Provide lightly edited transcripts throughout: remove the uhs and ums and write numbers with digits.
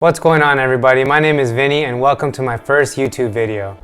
What's going on, everybody? My name is Vinny and welcome to my first YouTube video.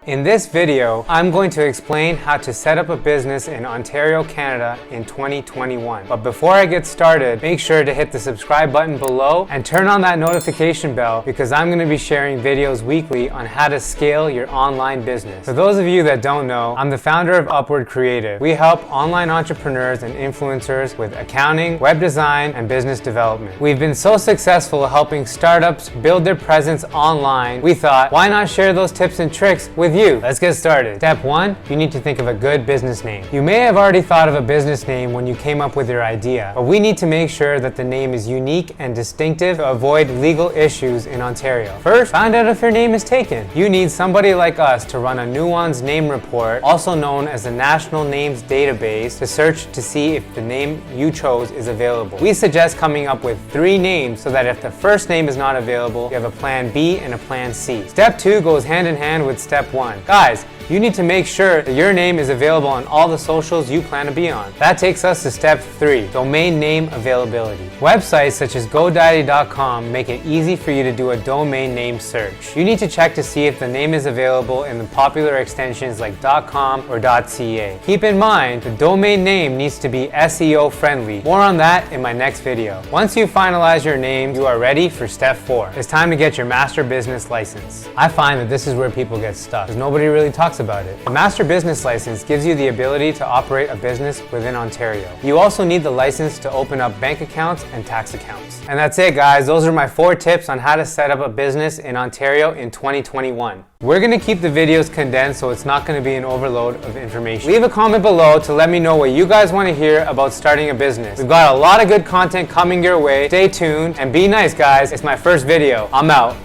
In this video, I'm going to explain how to set up a business in Ontario, Canada in 2021. But before I get started, make sure to hit the subscribe button below and turn on that notification bell because I'm going to be sharing videos weekly on how to scale your online business. For those of you that don't know, I'm the founder of Helloupwrd Creative. We help online entrepreneurs and influencers with accounting, web design, and business development. We've been so successful helping startups build their presence online, we thought, why not share those tips and tricks with you? Let's get started. Step 1, you need to think of a good business name. You may have already thought of a business name when you came up with your idea, but we need to make sure that the name is unique and distinctive to avoid legal issues in Ontario. First, find out if your name is taken. You need somebody like us to run a nuanced name report, also known as the National Names Database, to search to see if the name you chose is available. We suggest coming up with 3 names so that if the first name is not available, you have a plan B and a plan C. Step 2 goes hand in hand with step 1. Guys, you need to make sure that your name is available on all the socials you plan to be on. That takes us to step 3, domain name availability. Websites such as GoDaddy.com make it easy for you to do a domain name search. You need to check to see if the name is available in the popular extensions like .com or .ca. Keep in mind, the domain name needs to be SEO friendly. More on that in my next video. Once you finalize your name, you are ready for step 4. It's time to get your master business license. I find that this is where people get stuck, because nobody really talks about it. A master business license gives you the ability to operate a business within Ontario. You also need the license to open up bank accounts and tax accounts. And that's it, guys. Those are my 4 tips on how to set up a business in Ontario in 2021. We're going to keep the videos condensed so it's not going to be an overload of information. Leave a comment below to let me know what you guys want to hear about starting a business. We've got a lot of good content coming your way. Stay tuned and be nice, guys. It's my first video. I'm out.